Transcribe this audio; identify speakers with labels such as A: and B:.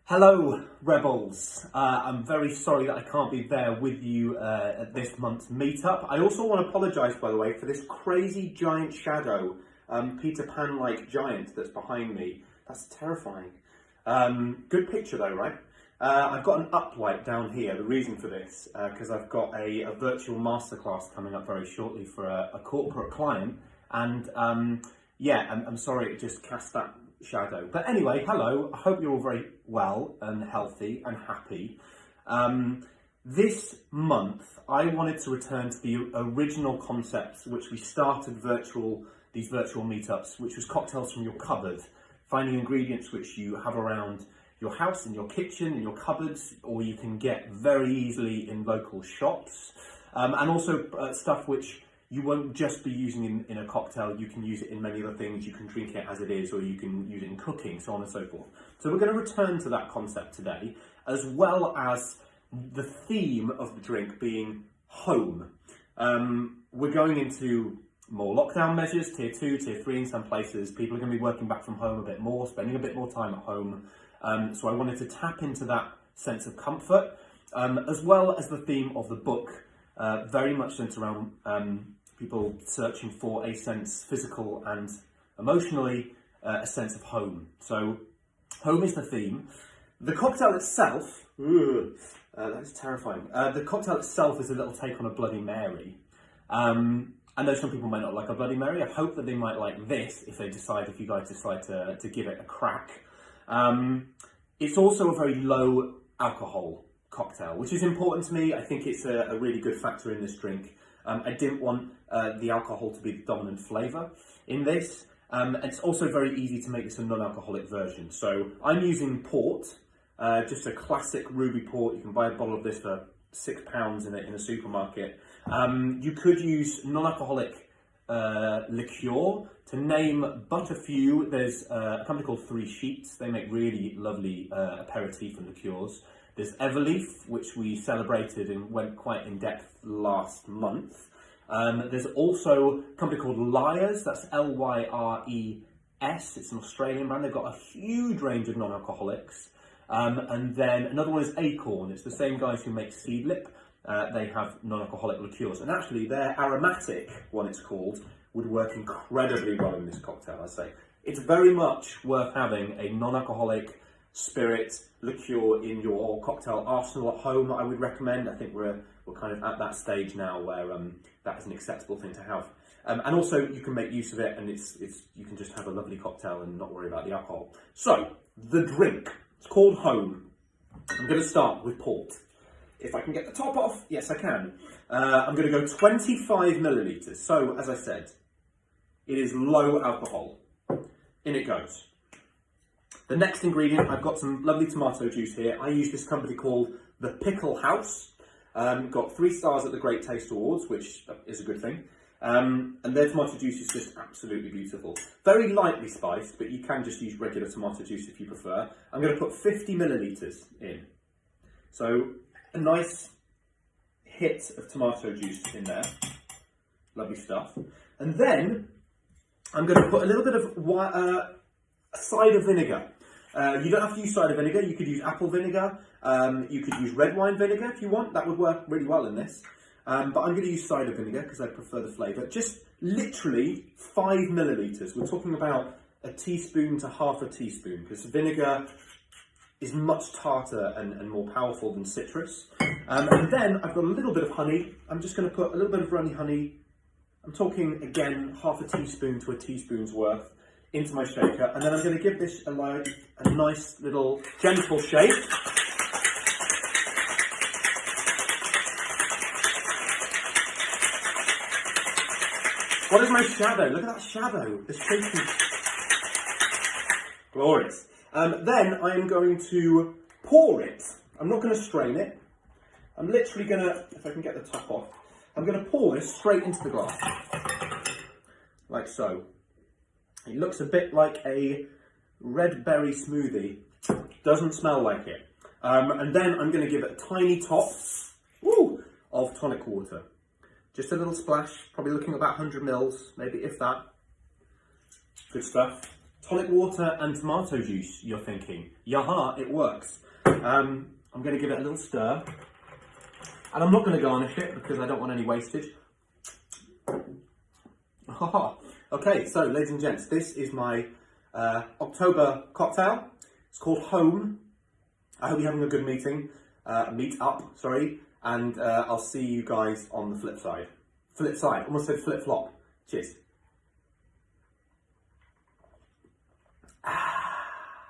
A: Hello, Rebels. I'm very sorry that I can't be there with you at this month's meetup. I also want to apologise, by the way, for this crazy giant shadow, Peter Pan-like giant that's behind me. That's terrifying. Good picture though, right? I've got an uplight down here. The reason for this, because I've got a virtual masterclass coming up very shortly for a corporate client, and I'm sorry it just cast that shadow. But anyway, hello, I hope you're all very well and healthy and happy. This month, I wanted to return to the original concepts which we started these virtual meetups, which was cocktails from your cupboard, finding ingredients which you have around your house, in your kitchen, in your cupboards, or you can get very easily in local shops, and also stuff which you won't just be using in a cocktail. You can use it in many other things. You can drink it as it is, or you can use it in cooking, so on and so forth. So we're going to return to that concept today, as well as the theme of the drink being home. We're going into more lockdown measures, tier 2, tier 3 in some places. People are going to be working back from home a bit more, spending a bit more time at home. So I wanted to tap into that sense of comfort, as well as the theme of the book, very much centered around people searching for a sense, physical and emotionally, a sense of home. So home is the theme. The cocktail itself, that's terrifying. The cocktail itself is a little take on a Bloody Mary. I know some people might not like a Bloody Mary. I hope that they might like this if you guys decide to give it a crack. It's also a very low alcohol cocktail, which is important to me. I think it's a really good factor in this drink. I didn't want the alcohol to be the dominant flavour in this. It's also very easy to make this a non-alcoholic version. So I'm using port, just a classic ruby port. You can buy a bottle of this for £6 in a supermarket. You could use non-alcoholic liqueur. To name but a few, there's a company called Three Sheets. They make really lovely aperitif and liqueurs. There's Everleaf, which we celebrated and went quite in depth last month. There's also a company called Lyres, that's Lyres. It's an Australian brand. They've got a huge range of non-alcoholics. And then another one is Acorn. It's the same guys who make Seedlip. They have non-alcoholic liqueurs. And actually their aromatic one, it's called, would work incredibly well in this cocktail, I'd say. It's very much worth having a non-alcoholic spirit liqueur in your cocktail arsenal at home. I would recommend. I think we're kind of at that stage now where that is an acceptable thing to have. And also you can make use of it, and you can just have a lovely cocktail and not worry about the alcohol. So the drink, it's called Home. I'm going to start with port. If I can get the top off, yes I can. I'm going to go 25 millilitres. So as I said, it is low alcohol. In it goes. The next ingredient, I've got some lovely tomato juice here. I use this company called The Pickle House. Got 3 stars at the Great Taste Awards, which is a good thing. And their tomato juice is just absolutely beautiful. Very lightly spiced, but you can just use regular tomato juice if you prefer. I'm going to put 50 millilitres in. So a nice hit of tomato juice in there. Lovely stuff. And then I'm going to put a little bit of cider vinegar. You don't have to use cider vinegar. You could use apple vinegar. You could use red wine vinegar if you want. That would work really well in this. But I'm going to use cider vinegar because I prefer the flavour. Just literally 5 millilitres. We're talking about a teaspoon to half a teaspoon, because vinegar is much tartar and more powerful than citrus. And then I've got a little bit of honey. I'm just going to put a little bit of runny honey. I'm talking, again, half a teaspoon to a teaspoon's worth into my shaker. And then I'm going to give this a nice little gentle shake. What is my shadow? Look at that shadow. The shaking. Glorious. Then I am going to pour it. I'm not going to strain it. I'm literally going to, if I can get the top off, I'm going to pour this straight into the glass. Like so. It looks a bit like a red berry smoothie. Doesn't smell like it. And then I'm going to give it a tiny top of tonic water. Just a little splash, probably looking at about 100 mils, maybe if that. Good stuff. Tonic water and tomato juice, you're thinking. Yaha, it works. I'm going to give it a little stir. And I'm not going to garnish it because I don't want any wastage. Okay, so ladies and gents, this is my October cocktail. It's called Home. I hope you're having a good meet up, sorry. And I'll see you guys on the flip side. Almost said flip flop. Cheers.